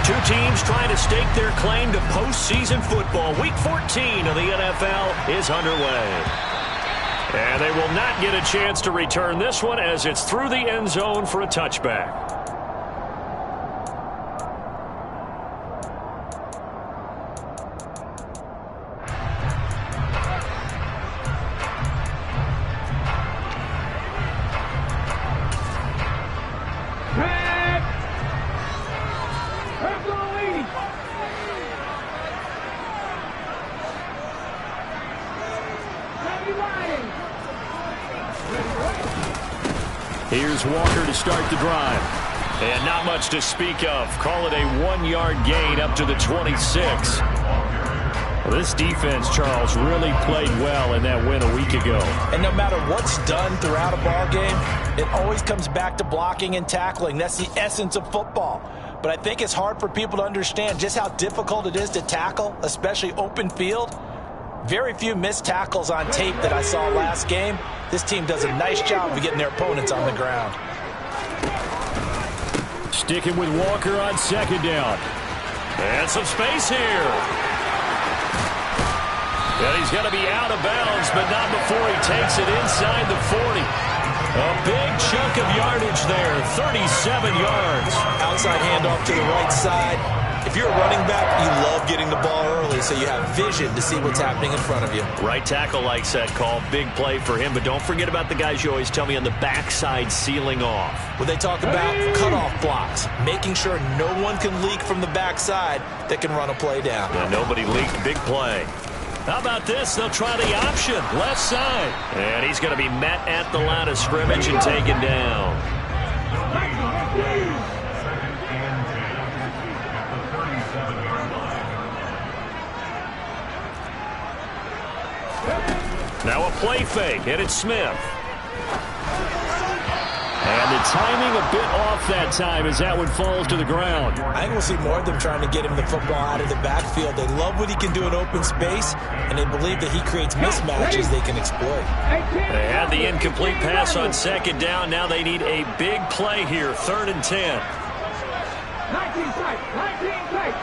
Two teams trying to stake their claim to postseason football. Week 14 of the NFL is underway. And they will not get a chance to return this one as it's through the end zone for a touchback. Here's Walker to start the drive. And not much to speak of. Call it a 1-yard gain up to the 26. Well, this defense, Charles, really played well in that win a week ago. And no matter what's done throughout a ball game, it always comes back to blocking and tackling. That's the essence of football. But I think it's hard for people to understand just how difficult it is to tackle, especially open field. Very few missed tackles on tape that I saw last game. This team does a nice job of getting their opponents on the ground. Sticking with Walker on second down. And some space here. And he's going to be out of bounds, but not before he takes it inside the 40. A big chunk of yardage there, 37 yards. Outside handoff to the right side. If you're a running back, you love getting the ball early so you have vision to see what's happening in front of you. Right tackle likes that call. Big play for him, but don't forget about the guys you always tell me on the backside sealing off. When they talk about cutoff blocks, making sure no one can leak from the backside that can run a play down. Yeah, nobody leaked. Big play. How about this? They'll try the option. Left side. And he's going to be met at the line of scrimmage and taken down. Now a play fake, and it's Smith. And the timing a bit off that time as that one falls to the ground. I think we'll see more of them trying to get him the football out of the backfield. They love what he can do in open space, and they believe that he creates mismatches they can exploit. They had the incomplete pass on second down. Now they need a big play here, 3rd and 10. 19 tight, 19 tight.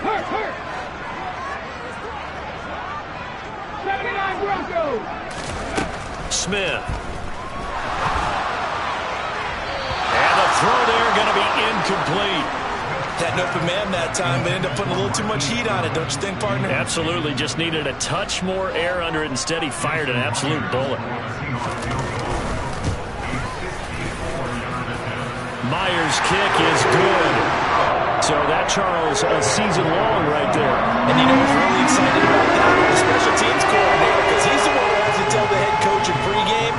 Hurt. 79 Broncos. Smith. And the throw there going to be incomplete. Had an open man that time, but ended up putting a little too much heat on it, don't you think, partner? Absolutely. Just needed a touch more air under it. Instead, he fired an absolute bullet. Myers' kick is good. So that, Charles, a season long right there. And you know who's really excited about that? The special teams coordinator, because he's the one who has to tell the head coach in pregame,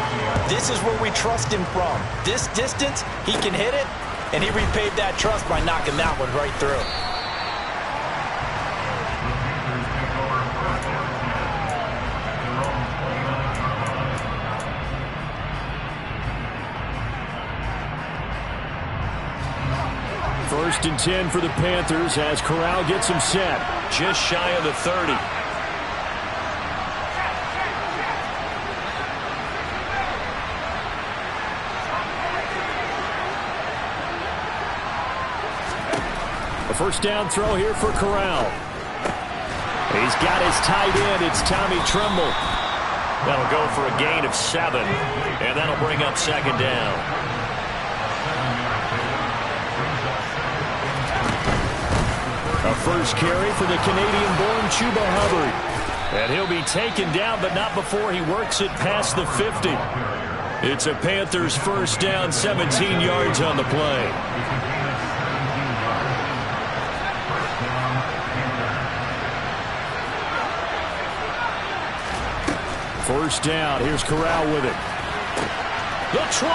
this is where we trust him from. This distance, he can hit it, and he repaid that trust by knocking that one right through. First and 10 for the Panthers as Corral gets him set. Just shy of the 30. A first down throw here for Corral. He's got his tight end. It's Tommy Tremble. That'll go for a gain of 7. And that'll bring up second down. A first carry for the Canadian-born Chuba Hubbard. And he'll be taken down, but not before he works it past the 50. It's a Panthers first down, 17 yards on the play. First down, here's Corral with it. The 20,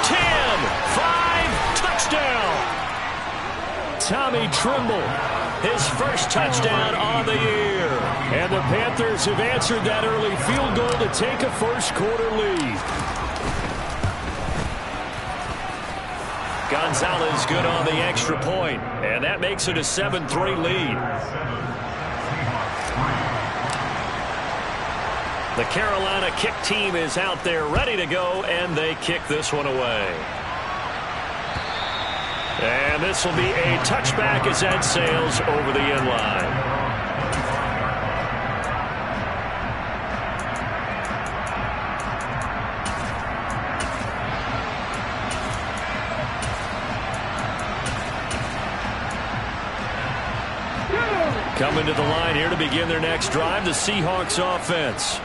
10, 5, touchdown. Tommy Tremble, his first touchdown on the year. And the Panthers have answered that early field goal to take a first-quarter lead. Gonzalez good on the extra point, and that makes it a 7-3 lead. The Carolina kick team is out there ready to go, and they kick this one away. And this will be a touchback as that sails over the end line. Coming to the line here to begin their next drive, the Seahawks offense.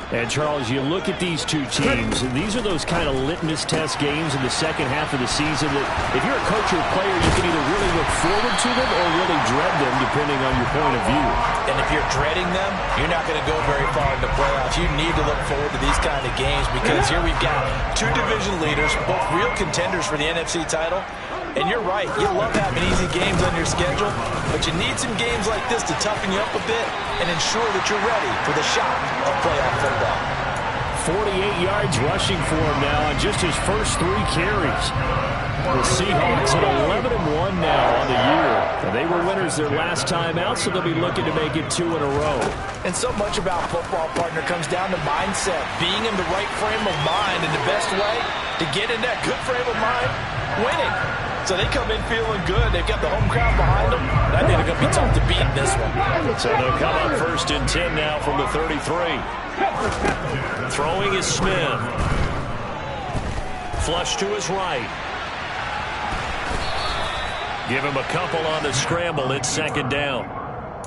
And, Charles, you look at these two teams, and these are those kind of litmus test games in the second half of the season that if you're a coach or a player, you can either really look forward to them or really dread them, depending on your point of view. And if you're dreading them, you're not going to go very far in the playoffs. You need to look forward to these kind of games because here we've got two division leaders, both real contenders for the NFC title. And you're right, you love having easy games on your schedule, but you need some games like this to toughen you up a bit and ensure that you're ready for the shock of playoff football. 48 yards rushing for him now on just his first 3 carries. The Seahawks at 11-1 now on the year. They were winners their last time out, so they'll be looking to make it 2 in a row. And so much about football, partner, comes down to mindset, being in the right frame of mind, and the best way to get in that good frame of mind, winning. So they come in feeling good. They've got the home crowd behind them. I think they're going to be tough to beat in this one. So they'll come up 1st and 10 now from the 33. Throwing is Smith. Flush to his right. Give him a couple on the scramble. It's 2nd down.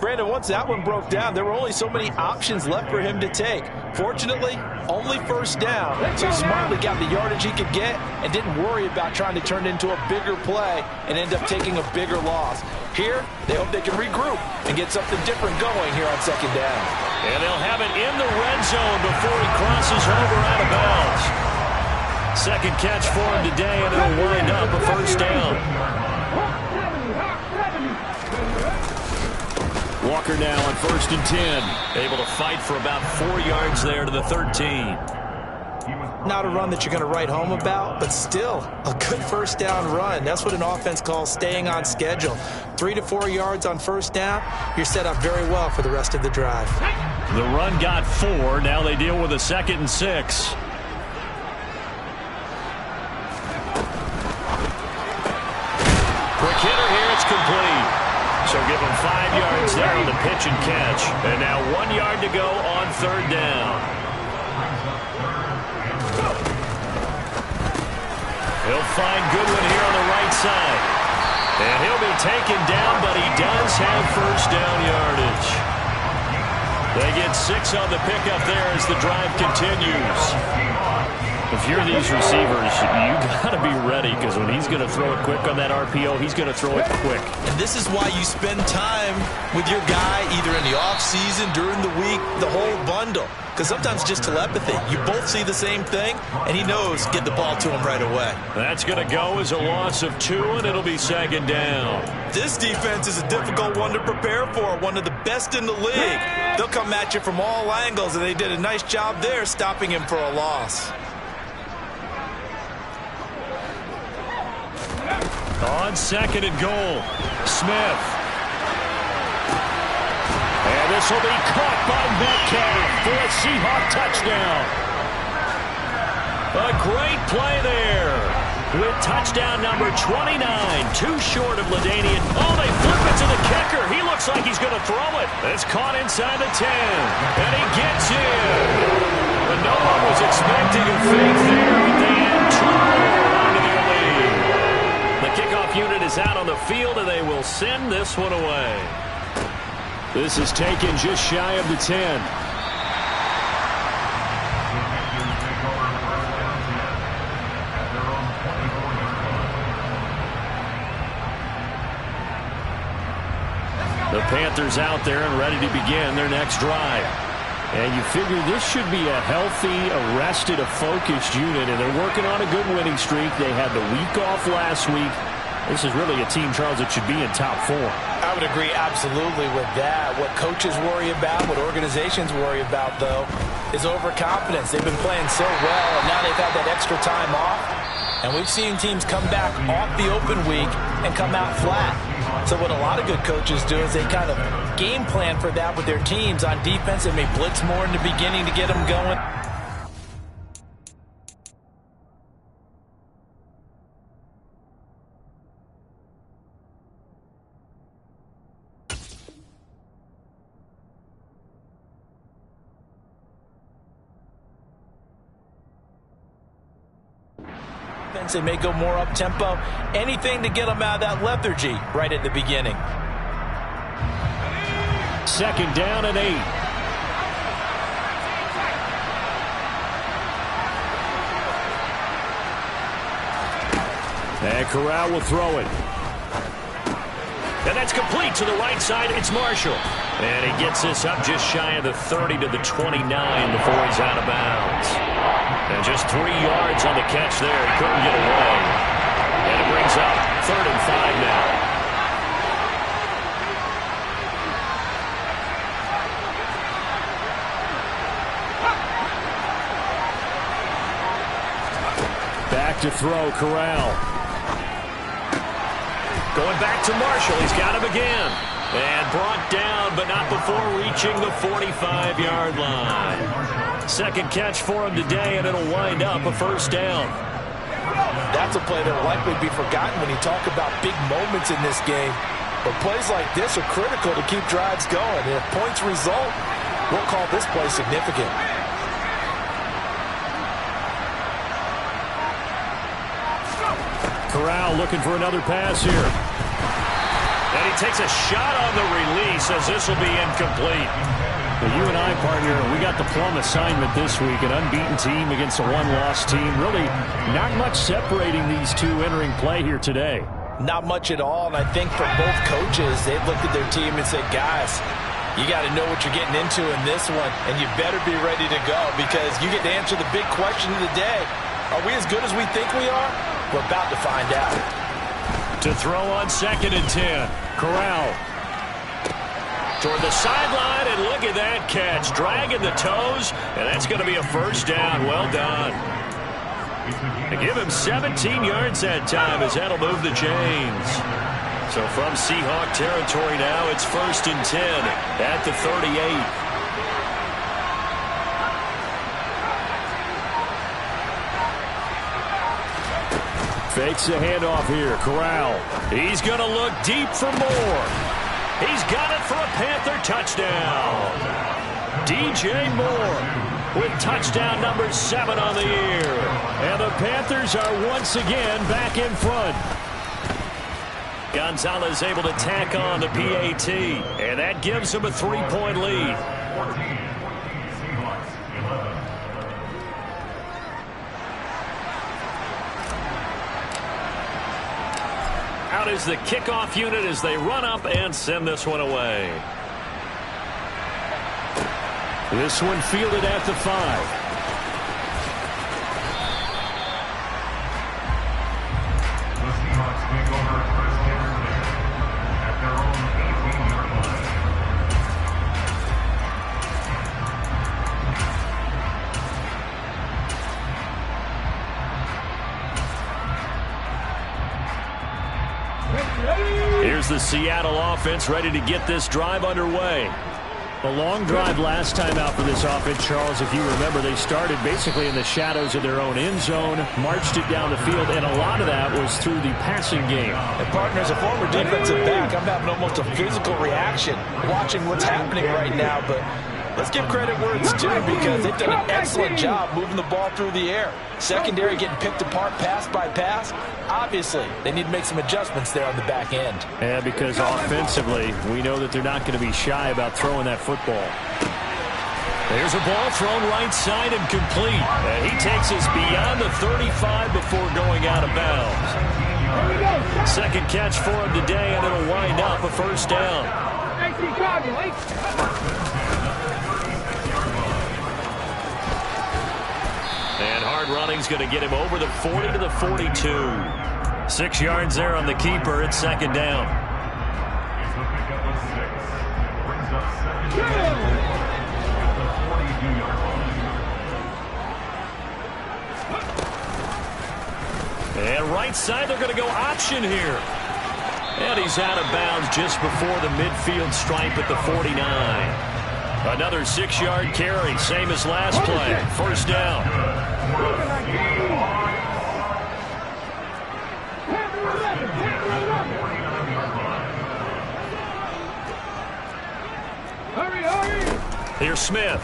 Brandon, once that one broke down, there were only so many options left for him to take. Fortunately, only 1st down. So smartly got the yardage he could get and didn't worry about trying to turn it into a bigger play and end up taking a bigger loss. Here, they hope they can regroup and get something different going here on 2nd down. And they'll have it in the red zone before he crosses over out of bounds. 2nd catch for him today, and it'll wind up a 1st down. Walker now on 1st and 10. Able to fight for about 4 yards there to the 13. Not a run that you're going to write home about, but still a good 1st down run. That's what an offense calls staying on schedule. 3 to 4 yards on 1st down, you're set up very well for the rest of the drive. The run got 4. Now they deal with a 2nd and 6. Quick hitter here. It's complete. So give him 5 yards there on the pitch and catch. And now 1 yard to go on 3rd down. He'll find Goodwin here on the right side. And he'll be taken down, but he does have 1st down yardage. They get 6 on the pickup there as the drive continues. If you're these receivers, you got to be ready because when he's going to throw it quick on that RPO, he's going to throw it quick. And this is why you spend time with your guy either in the offseason, during the week, the whole bundle. Because sometimes just telepathy. You both see the same thing, and he knows get the ball to him right away. That's going to go as a loss of 2, and it'll be 2nd down. This defense is a difficult one to prepare for, one of the best in the league. They'll come at you from all angles, and they did a nice job there stopping him for a loss. On 2nd and goal, Smith. And this will be caught by Metcalf for a Seahawk touchdown. A great play there with touchdown number 29. Too short of LaDainian. Oh, they flip it to the kicker. He looks like he's going to throw it. It's caught inside the 10. And he gets in. But no one was expecting a fake there. But they add 2 more onto their lead. The kickoff unit is out on the field, and they will send this one away. This is taken just shy of the 10. The Panthers out there and ready to begin their next drive. And you figure this should be a healthy, arrested, a focused unit, and they're working on a good winning streak. They had the week off last week. This is really a team, Charles, that should be in top 4. I would agree absolutely with that. What coaches worry about, what organizations worry about, though, is overconfidence. They've been playing so well, and now they've had that extra time off. And we've seen teams come back off the open week and come out flat. So what a lot of good coaches do is they kind of game plan for that with their teams on defense. They may blitz more in the beginning to get them going. offense, they may go more up-tempo. Anything to get them out of that lethargy right at the beginning. 2nd down and 8. And Corral will throw it. And that's complete to the right side. It's Marshall. And he gets this up just shy of the 30 to the 29 before he's out of bounds. And just 3 yards on the catch there. He couldn't get away. And it brings up 3rd and 5 now. Back to throw, Corral. Going back to Marshall. He's got him again. And brought down, but not before reaching the 45-yard line. 2nd catch for him today, and it'll wind up a 1st down. That's a play that will likely be forgotten when you talk about big moments in this game. But plays like this are critical to keep drives going. And if points result, we'll call this play significant. Corral looking for another pass here. And he takes a shot on the release as this will be incomplete. Well, you and I, partner, we got the plum assignment this week. An unbeaten team against a one-loss team. Really not much separating these two entering play here today. Not much at all, and I think for both coaches, they've looked at their team and said, guys, you got to know what you're getting into in this one, and you better be ready to go because you get to answer the big question of the day. Are we as good as we think we are? We're about to find out. To throw on 2nd and 10. Corral. Toward the sideline, and look at that catch. Dragging the toes, and that's going to be a 1st down. Well done. They give him 17 yards that time as that'll move the chains. So from Seahawk territory now, it's 1st and 10 at the 38. Fakes the handoff here. Corral. He's going to look deep for more. He's got it for a Panther touchdown. DJ Moore with touchdown number 7 on the year. And the Panthers are once again back in front. Gonzalez able to tack on the PAT. And that gives him a 3-point lead. Out is the kickoff unit as they run up and send this one away. This one fielded at the 5. Here's the Seattle offense ready to get this drive underway. A long drive last time out for this offense, Charles. If you remember, they started basically in the shadows of their own end zone, marched it down the field, and a lot of that was through the passing game. And partner, as a former defensive back, I'm having almost a physical reaction watching what's happening right now. But let's give credit where it's due because they've done an excellent job moving the ball through the air. Secondary getting picked apart pass by pass. Obviously, they need to make some adjustments there on the back end. Yeah, because offensively, we know that they're not going to be shy about throwing that football. There's a ball thrown right side and complete. And he takes us beyond the 35 before going out of bounds. 2nd catch for him today, and it'll wind up a 1st down. And hard running's going to get him over the 40 to the 42. 6 yards there on the keeper. It's 2nd down. And right side, they're going to go option here. And he's out of bounds just before the midfield stripe at the 49. Another 6-yard carry, same as last play. 1st down. Hurry, hurry! Here's Smith.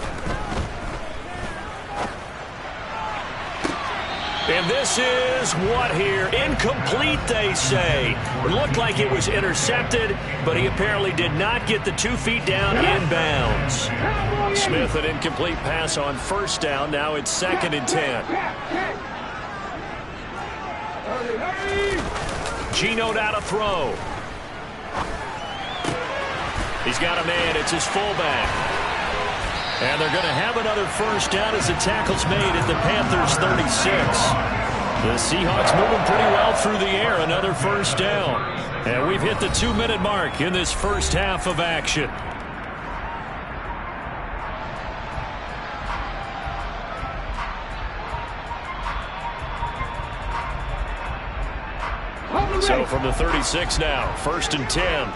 And this is what here? Incomplete, they say. It looked like it was intercepted, but he apparently did not get the 2 feet down inbounds. Smith, an incomplete pass on first down. Now it's 2nd and 10. Geno out to throw. He's got a man. It's his fullback. And they're going to have another first down as the tackle's made at the Panthers 36. The Seahawks moving pretty well through the air. Another first down. And we've hit the 2-minute mark in this first half of action. So from the 36 now, 1st and 10.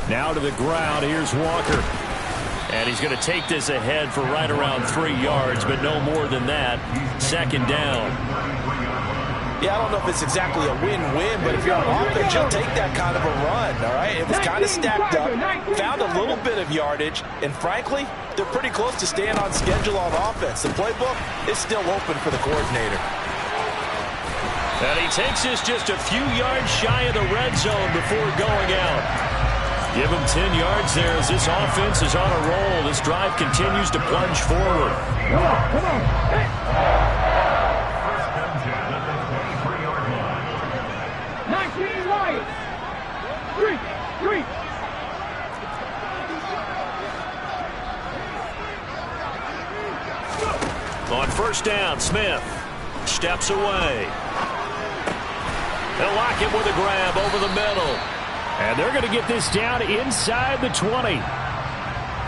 Now to the ground. Here's Walker. And he's going to take this ahead for right around 3 yards, but no more than that. 2nd down. Yeah, I don't know if it's exactly a win-win, but if you're on offense, you'll take that kind of a run, all right? It was kind of stacked up, found a little bit of yardage, and frankly, they're pretty close to staying on schedule on offense. The playbook is still open for the coordinator. And he takes this just a few yards shy of the red zone before going out. Give him 10 yards there as this offense is on a roll. This drive continues to plunge forward. Come on. Hey. 19 Lions. 3. On first down, Smith steps away. They'll lock it with a grab over the middle. And they're going to get this down inside the 20.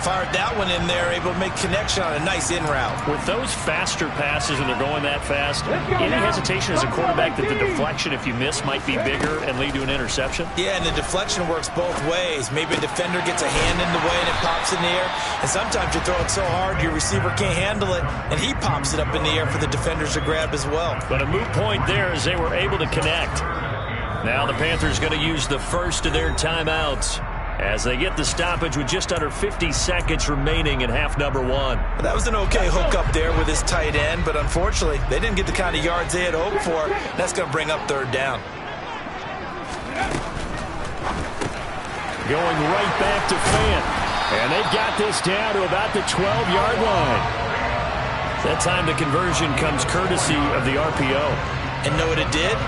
Fired that one in there, able to make connection on a nice in route. With those faster passes and they're going that fast, any hesitation as a quarterback that the deflection, if you miss, might be bigger and lead to an interception? Yeah, and the deflection works both ways. Maybe a defender gets a hand in the way and it pops in the air. And sometimes you throw it so hard your receiver can't handle it, and he pops it up in the air for the defenders to grab as well. But a moot point there as they were able to connect. Now the Panthers going to use the first of their timeouts as they get the stoppage with just under 50 seconds remaining in half number 1. That was an okay hook up there with his tight end, but unfortunately, they didn't get the kind of yards they had hoped for. That's going to bring up 3rd down. Going right back to Fant. And they've got this down to about the 12-yard line. That time the conversion comes courtesy of the RPO. And know what it did?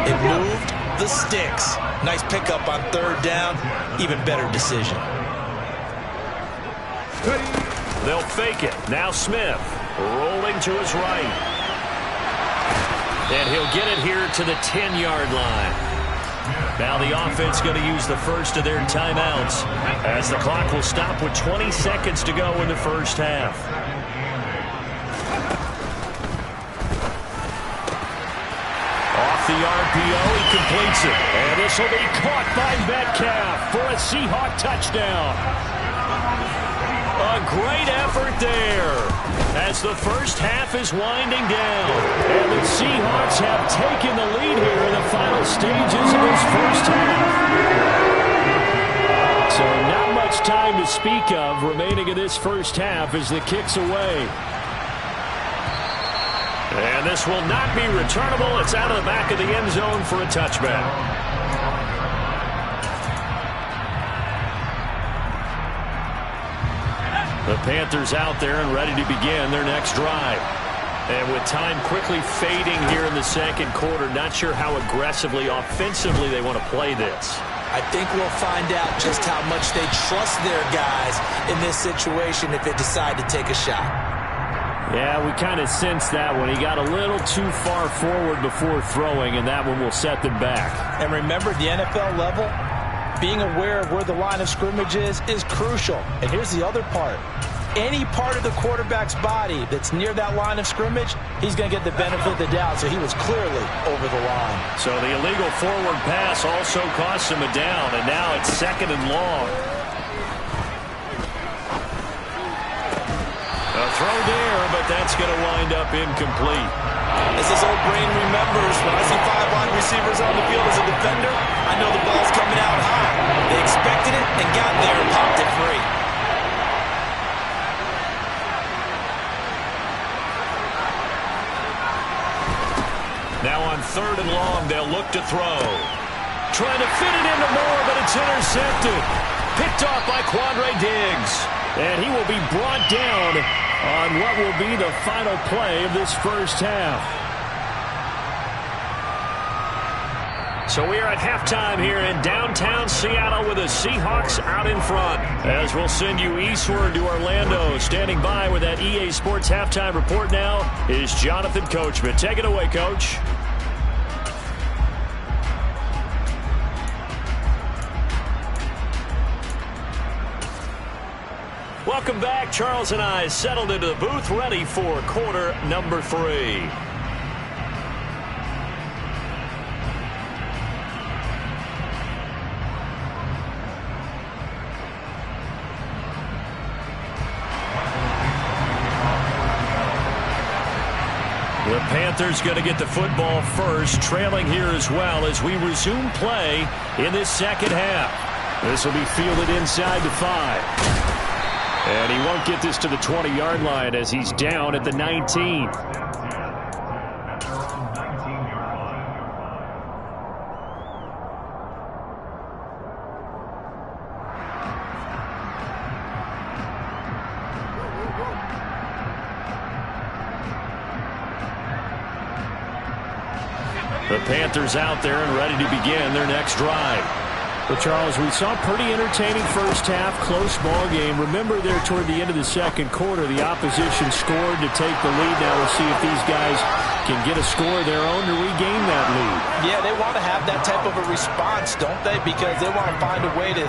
It moved the sticks. Nice pickup on 3rd down. Even better decision. They'll fake it. Now Smith rolling to his right. And he'll get it here to the 10-yard line. Now the offense going to use the first of their timeouts as the clock will stop with 20 seconds to go in the first half. The RPO, he completes it. And this will be caught by Metcalf for a Seahawk touchdown. A great effort there as the first half is winding down. And the Seahawks have taken the lead here in the final stages of this first half. So not much time to speak of remaining in this first half as the kick's away. And this will not be returnable. It's out of the back of the end zone for a touchback. The Panthers out there and ready to begin their next drive. And with time quickly fading here in the second quarter, not sure how aggressively, offensively they want to play this. I think we'll find out just how much they trust their guys in this situation if they decide to take a shot. Yeah, we kind of sensed that when he got a little too far forward before throwing, and that one will set them back. And remember, the NFL level, being aware of where the line of scrimmage is crucial. And here's the other part. Any part of the quarterback's body that's near that line of scrimmage, he's going to get the benefit of the doubt. So he was clearly over the line. So the illegal forward pass also cost him a down, and now it's 2nd and long. A throw there, but that's going to wind up incomplete. As his old brain remembers, when I see 5 wide receivers on the field as a defender, I know the ball's coming out high. They expected it and got there and popped it free. 3rd and long. They'll look to throw. Trying to fit it into Moore, but it's intercepted. Picked off by Quandre Diggs. And he will be brought down on what will be the final play of this first half. So we are at halftime here in downtown Seattle with the Seahawks out in front. As we'll send you eastward to Orlando. Standing by with that EA Sports halftime report now is Jonathan Coachman. Take it away, Coach. Welcome back. Charles and I settled into the booth, ready for quarter number 3. The Panthers going to get the football first, trailing here as well as we resume play in this second half. This will be fielded inside the 5. And he won't get this to the 20-yard line as he's down at the 19. The Panthers out there and ready to begin their next drive. Well, Charles, we saw a pretty entertaining first half, close ball game. Remember there toward the end of the second quarter, the opposition scored to take the lead. Now we'll see if these guys can get a score of their own to regain that lead. Yeah, they want to have that type of a response, don't they? Because they want to find a way to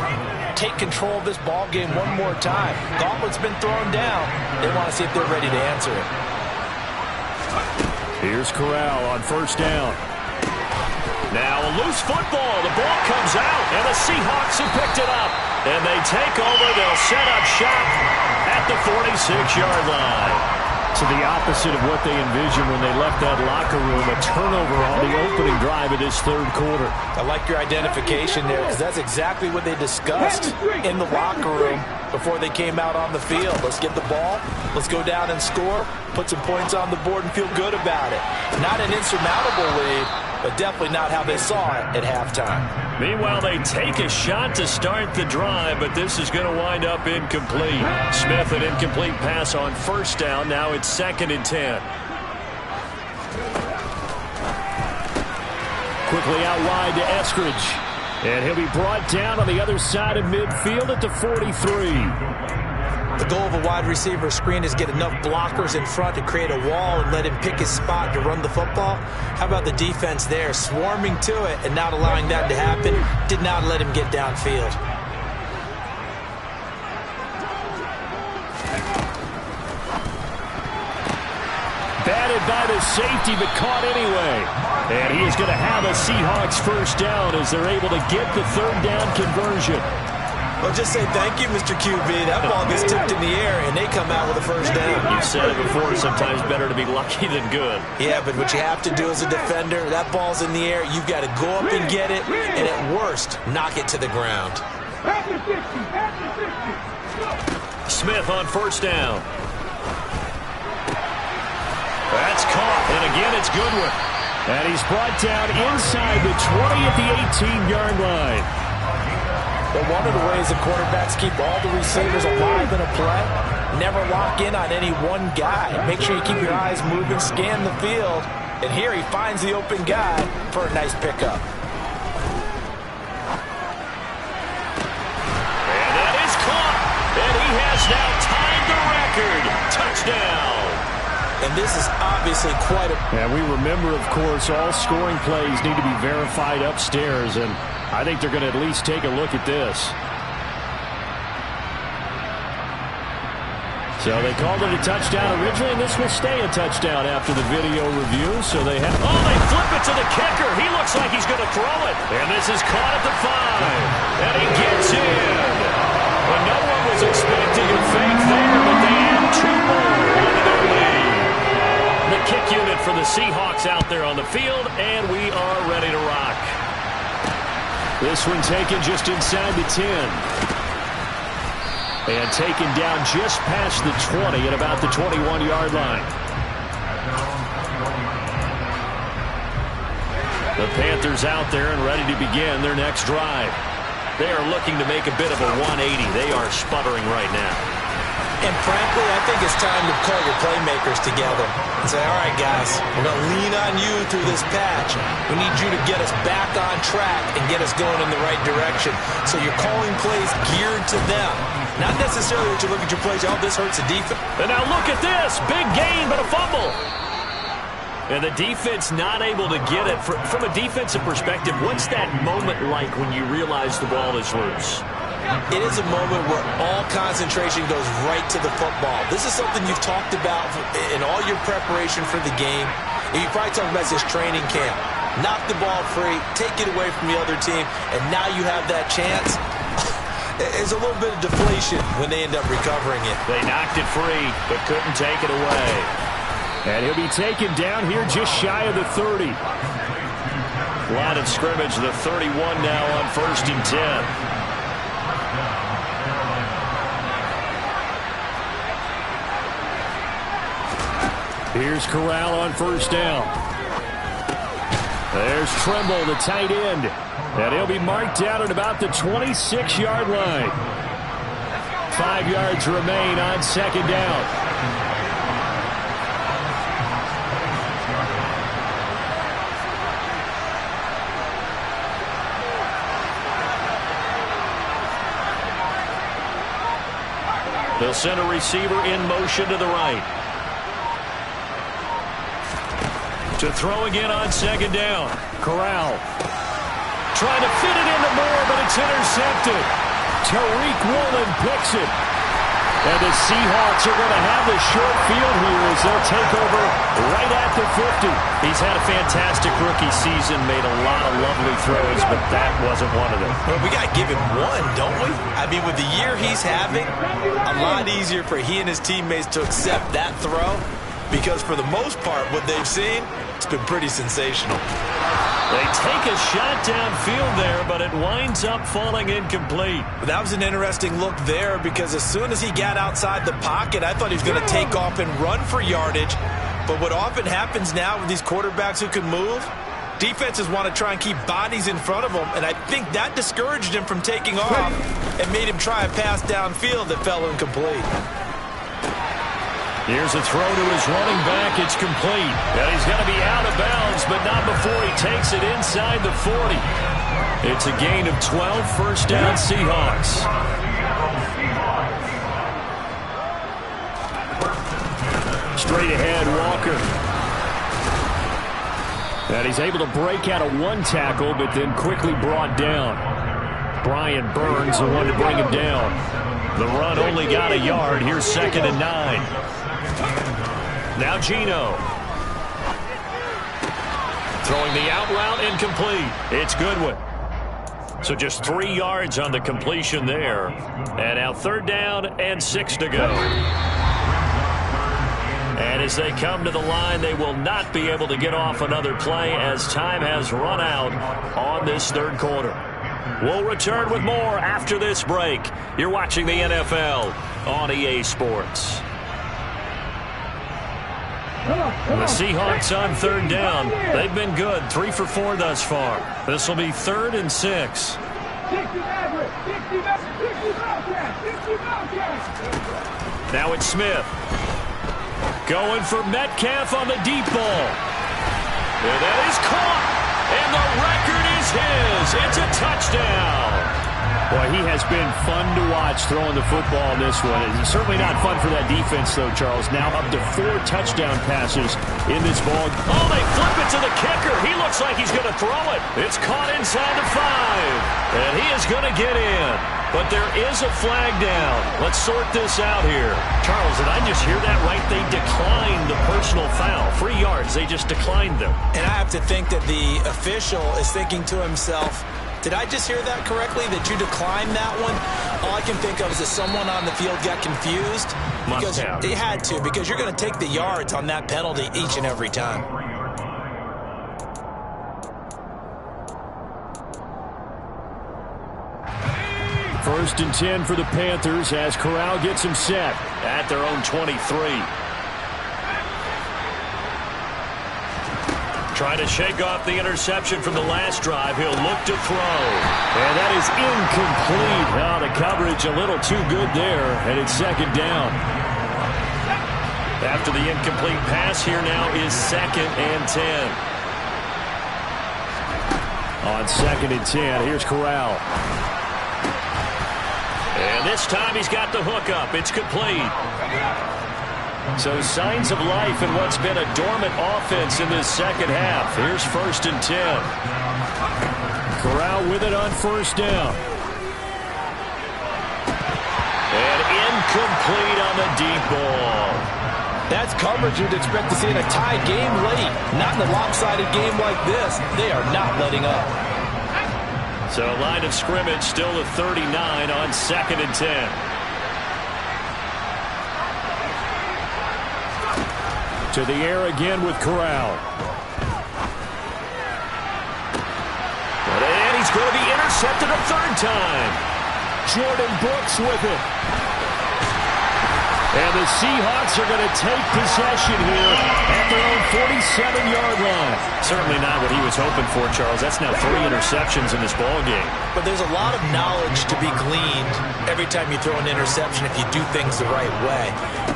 take control of this ball game one more time. Gauntlet's been thrown down. They want to see if they're ready to answer it. Here's Corral on first down. Now a loose football. The ball comes out, and the Seahawks have picked it up. And they take over. They'll set up shop at the 46-yard line. To the opposite of what they envisioned when they left that locker room, a turnover on the opening drive of this third quarter. I like your identification there, because that's exactly what they discussed in the locker room before they came out on the field. Let's get the ball, let's go down and score, put some points on the board and feel good about it. Not an insurmountable lead, but definitely not how they saw it at halftime. Meanwhile, they take a shot to start the drive, but this is going to wind up incomplete. Smith, an incomplete pass on first down. Now it's 2nd and 10. Quickly out wide to Eskridge. And he'll be brought down on the other side of midfield at the 43. The goal of a wide receiver screen is get enough blockers in front to create a wall and let him pick his spot to run the football. How about the defense there, swarming to it and not allowing that to happen? Did not let him get downfield. Batted by the safety, but caught anyway. And he is going to have a Seahawks first down as they're able to get the 3rd down conversion. Well, just say thank you, Mr. QB. That ball gets tipped in the air, and they come out with a first down. You've said it before, sometimes better to be lucky than good. Yeah, but what you have to do as a defender, that ball's in the air, you've got to go up and get it, and at worst, knock it to the ground. Smith on first down. That's caught, and again it's Goodwin. And he's brought down inside the 20 at the 18-yard line. But one of the ways the quarterbacks keep all the receivers alive in a play, never lock in on any one guy. Make sure you keep your eyes moving, scan the field. And here he finds the open guy for a nice pickup. And that is caught. And he has now tied the record. Touchdown. And this is obviously quite a... And we remember, of course, all scoring plays need to be verified upstairs. And I think they're going to at least take a look at this. So they called it a touchdown originally, and this will stay a touchdown after the video review. So they have... Oh, they flip it to the kicker. He looks like he's going to throw it. And this is caught at the 5. And he gets in. But no one was expecting a fake there, but they add 2 more into their lead. The kick unit for the Seahawks out there on the field, and we are ready to rock. This one taken just inside the 10. And taken down just past the 20 at about the 21-yard line. The Panthers out there and ready to begin their next drive. They are looking to make a bit of a 180. They are sputtering right now. And frankly, I think it's time to call your playmakers together and say, all right, guys, we're going to lean on you through this patch. We need you to get us back on track and get us going in the right direction. So you're calling plays geared to them. Not necessarily that you look at your plays, oh, this hurts the defense. And now look at this. Big gain, but a fumble. And the defense not able to get it. From a defensive perspective, what's that moment like when you realize the ball is loose? It is a moment where all concentration goes right to the football. This is something you've talked about in all your preparation for the game. And you probably talked about this training camp. Knock the ball free, take it away from the other team, and now you have that chance. There's a little bit of deflation when they end up recovering it. They knocked it free, but couldn't take it away. And he'll be taken down here just shy of the 30. Line of scrimmage, the 31 now on 1st and 10. Here's Corral on 1st down. There's Trimble, the tight end. And he'll be marked down at about the 26-yard line. 5 yards remain on 2nd down. They'll send a receiver in motion to the right. To throw again on 2nd down. Corral trying to fit it into Moore, but it's intercepted. Tariq Woolen picks it. And the Seahawks are going to have the short field here as they'll take over right at the 50. He's had a fantastic rookie season, made a lot of lovely throws, but that wasn't one of them. Well, we got to give him one, don't we? I mean, with the year he's having, a lot easier for he and his teammates to accept that throw because for the most part, what they've seen, it's been pretty sensational. They take a shot downfield there, but it winds up falling incomplete. That was an interesting look there because as soon as he got outside the pocket, I thought he was going to take off and run for yardage. But what often happens now with these quarterbacks who can move, defenses want to try and keep bodies in front of them, and I think that discouraged him from taking off and made him try a pass downfield that fell incomplete. Here's a throw to his running back. It's complete. And he's going to be out of bounds, but not before he takes it inside the 40. It's a gain of 12, 1st down Seahawks. Straight ahead, Walker. And he's able to break out of one tackle, but then quickly brought down. Brian Burns, the one to bring him down. The run only got a yard. Here's 2nd and 9. Now Geno. Throwing the out route, incomplete. It's Goodwin. So just 3 yards on the completion there. And now 3rd down and 6 to go. And as they come to the line, they will not be able to get off another play as time has run out on this 3rd quarter. We'll return with more after this break. You're watching the NFL on EA Sports. The Seahawks on 3rd down. They've been good. 3 for 4 thus far. This will be 3rd and 6. Now it's Smith. Going for Metcalf on the deep ball. And that is caught. And the record is his. It's a touchdown. Boy, he has been fun to watch throwing the football in this one. It's certainly not fun for that defense, though, Charles. Now up to 4 touchdown passes in this ball. Oh, they flip it to the kicker. He looks like he's going to throw it. It's caught inside the 5. And he is going to get in. But there is a flag down. Let's sort this out here. Charles, did I just hear that right? They declined the personal foul. 3 yards. They just declined them. And I have to think that the official is thinking to himself, did I just hear that correctly, that you declined that one? All I can think of is that someone on the field got confused. Must have. They had to, because you're going to take the yards on that penalty each and every time. First and 10 for the Panthers as Corral gets him set at their own 23. Trying to shake off the interception from the last drive. He'll look to throw. And that is incomplete. Now the coverage a little too good there, and it's second down. After the incomplete pass, here now is 2nd and 10. On 2nd and 10, here's Corral. And this time he's got the hook up. It's complete. So signs of life in what's been a dormant offense in this second half. Here's 1st and 10. Corral with it on 1st down. And incomplete on the deep ball. That's coverage you'd expect to see in a tie game late. Not in a lopsided game like this. They are not letting up. So line of scrimmage still at 39 on 2nd and 10. To the air again with Corral. And he's going to be intercepted a 3rd time. Jordan Brooks with it. And the Seahawks are going to take possession here at their own 47-yard line. Certainly not what he was hoping for, Charles. That's now 3 interceptions in this ball game. But there's a lot of knowledge to be gleaned every time you throw an interception if you do things the right way.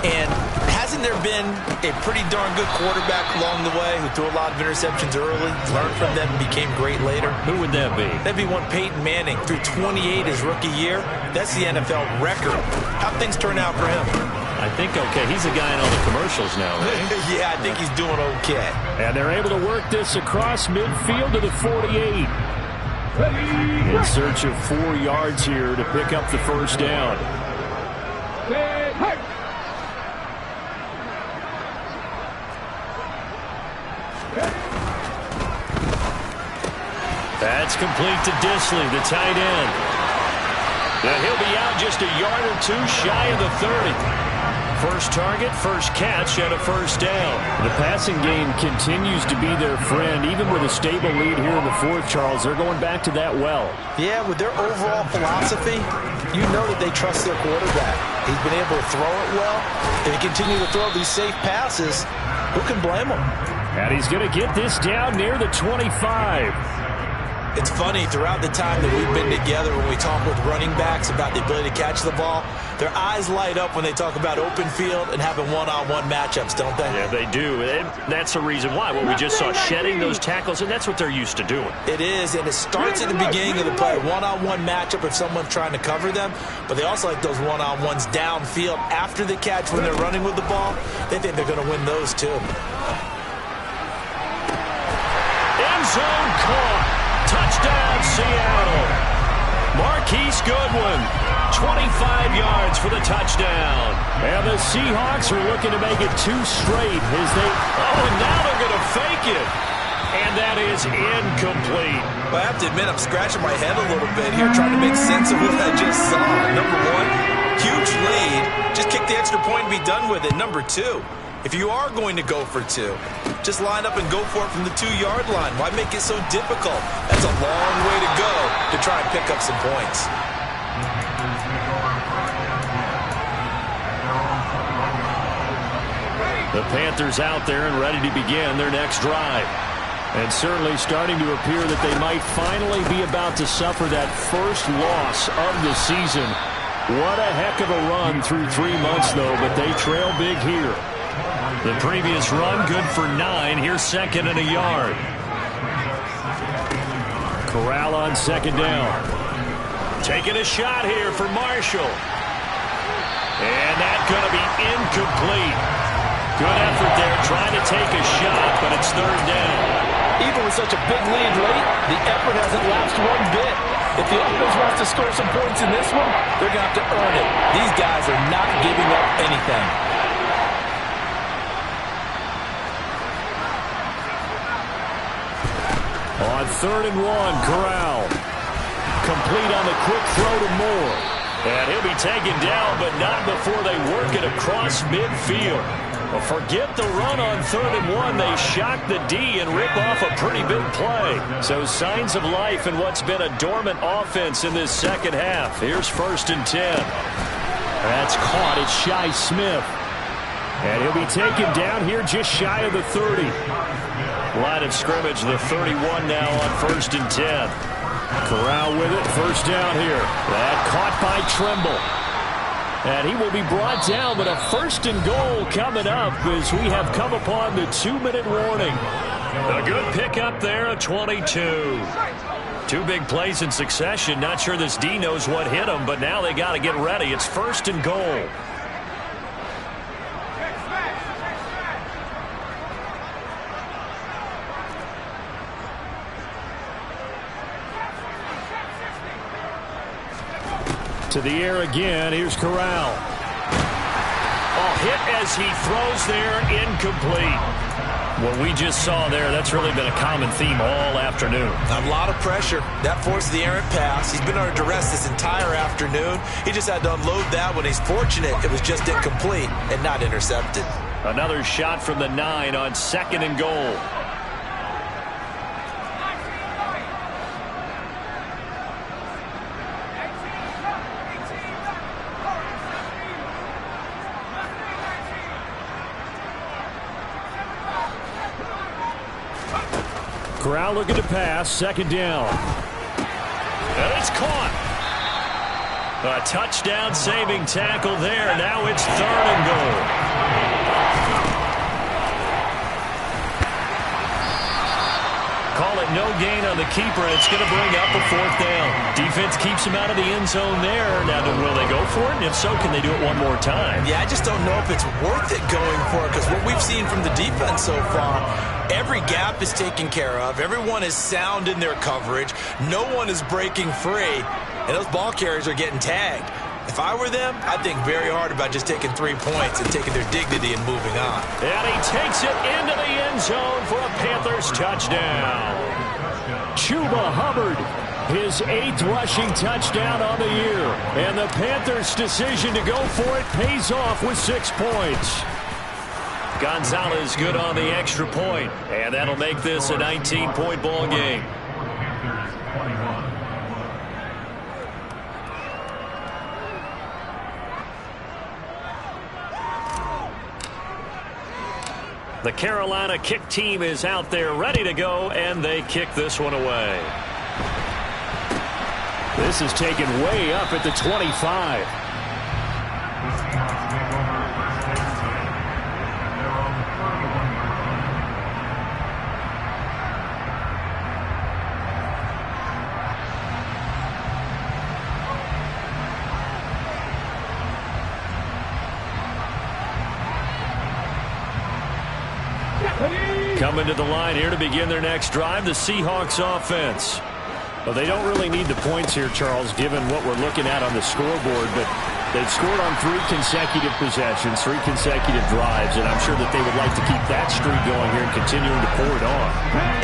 And hasn't there been a pretty darn good quarterback along the way who threw a lot of interceptions early, learned from them, and became great later? Who would that be? That'd be one Peyton Manning. Threw 28 his rookie year. That's the NFL record. How'd things turn out for him? I think okay. He's the guy in all the commercials now, right? Yeah, I think he's doing okay. And they're able to work this across midfield to the 48. In search of 4 yards here to pick up the 1st down. That's complete to Disley, the tight end. And he'll be out just a yard or 2 shy of the 30. First target, first catch, and a 1st down. The passing game continues to be their friend. Even with a stable lead here in the 4th, Charles, they're going back to that well. Yeah, with their overall philosophy, you know that they trust their quarterback. He's been able to throw it well. They continue to throw these safe passes. Who can blame them? And he's going to get this down near the 25. It's funny, throughout the time that we've been together, when we talk with running backs about the ability to catch the ball, their eyes light up when they talk about open field and having one-on-one matchups, don't they? Yeah, they do. And that's the reason why. Well, we just saw shedding those tackles, and that's what they're used to doing. It is, and it starts at the beginning of the play. One-on-one matchup if someone's trying to cover them, but they also like those one-on-ones downfield after the catch when they're running with the ball. They think they're going to win those, too. End zone caught. Touchdown, Seattle. Marquise Goodwin, 25 yards for the touchdown. And the Seahawks are looking to make it 2 straight as they... Oh, and now they're going to fake it. And that is incomplete. Well, I have to admit, I'm scratching my head a little bit here trying to make sense of what I just saw. Number 1, huge lead. Just kick the extra point and be done with it. Number 2, if you are going to go for 2, just line up and go for it from the 2-yard line. Why make it so difficult? That's a long way to go to try and pick up some points. The Panthers out there and ready to begin their next drive. And certainly starting to appear that they might finally be about to suffer that first loss of the season. What a heck of a run through 3 months, though, but they trail big here. The previous run, good for 9. Here's 2nd and a yard. Corral on 2nd down. Taking a shot here for Marshall. And that's going to be incomplete. Good effort there trying to take a shot, but it's 3rd down. Even with such a big lead late, the effort hasn't lapsed one bit. If the offense wants to score some points in this one, they're going to have to earn it. These guys are not giving up anything. On 3rd and 1, Corral. Complete on the quick throw to Moore. And he'll be taken down, but not before they work it across midfield. Well, forget the run on 3rd and 1. They shock the D and rip off a pretty big play. So signs of life in what's been a dormant offense in this second half. Here's 1st and 10. That's caught. It's Shi Smith. And he'll be taken down here just shy of the 30. Line of scrimmage, the 31 now on 1st and 10. Corral with it, 1st down here. That caught by Trimble. And he will be brought down, but a 1st and goal coming up as we have come upon the 2-minute warning. A good pickup there, a 22. 2 big plays in succession. Not sure this D knows what hit him, but now they got to get ready. It's 1st and goal. To the air again. Here's Corral. Oh, hit as he throws there, incomplete. What we just saw there, that's really been a common theme all afternoon. A lot of pressure. That forced the errant pass. He's been under duress this entire afternoon. He just had to unload that when he's fortunate it was just incomplete and not intercepted. Another shot from the 9 on 2nd and goal. Corral looking to pass, 2nd down. And it's caught. A touchdown saving tackle there. Now it's 3rd and goal. Call it no gain on the keeper, and it's going to bring up a 4th down. Defense keeps him out of the end zone there. Now, will they go for it? And if so, can they do it one more time? Yeah, I just don't know if it's worth it going for it, because what we've seen from the defense so far, every gap is taken care of. Everyone is sound in their coverage. No one is breaking free, and those ball carriers are getting tagged. If I were them, I'd think very hard about just taking 3 points and taking their dignity and moving on. And he takes it into the end zone for a Panthers touchdown. Chuba Hubbard, his 8th rushing touchdown on the year. And the Panthers' decision to go for it pays off with 6 points. Gonzalez good on the extra point, and that'll make this a 19-point ball game. The Carolina kick team is out there ready to go, and they kick this one away. This is taken way up at the 25. Coming to the line here to begin their next drive, the Seahawks offense. Well, they don't really need the points here, Charles, given what we're looking at on the scoreboard, but they've scored on 3 consecutive possessions, 3 consecutive drives, and I'm sure that they would like to keep that streak going here and continuing to pour it on.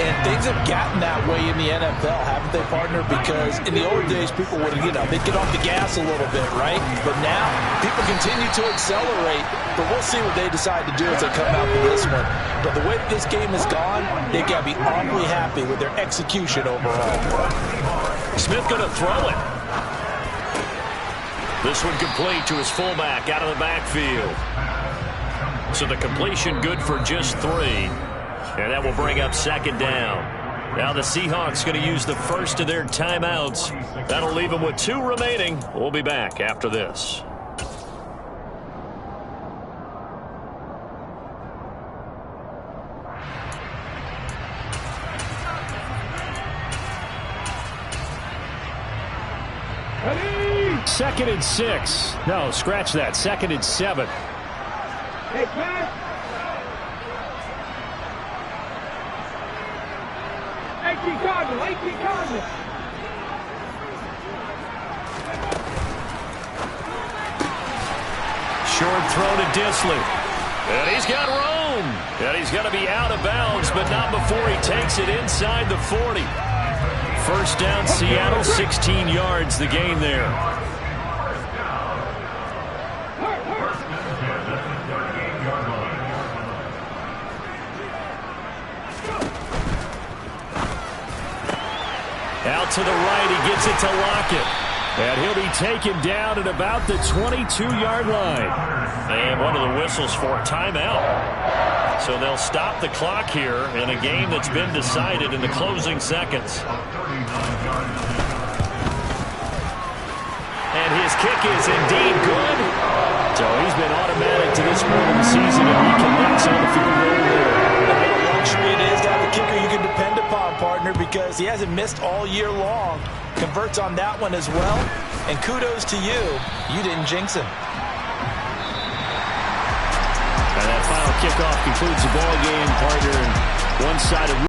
And things have gotten that way in the NFL, haven't they, partner? Because in the old days, people would, they'd get off the gas a little bit, right? But now, people continue to accelerate, but we'll see what they decide to do as they come out for this one. But the way that this game has gone, they've got to be awfully happy with their execution overall. Smith going to throw it. This one complete to his fullback out of the backfield. So the completion good for just 3. And that will bring up 2nd down. Now the Seahawks going to use the first of their timeouts. That'll leave them with 2 remaining. We'll be back after this. Second and 6. No, scratch that. 2nd and 7. Hey, pass. Hey, Cardinal. Short throw to Disley. And he's got room. And he's going to be out of bounds, but not before he takes it inside the 40. 1st down, Seattle, 16 yards, the gain there. Out to the right, he gets it to Lockett. And he'll be taken down at about the 22-yard line. And one of the whistles for a timeout. So they'll stop the clock here in a game that's been decided in the closing seconds. And his kick is indeed good. So he's been automatic to this point of the season, and he connects on the field goal there. What a luxury it is to have a kicker you can depend upon, partner, because he hasn't missed all year long. Converts on that one as well. And kudos to you. You didn't jinx him. And that final kickoff concludes the ball game, partner, and one side of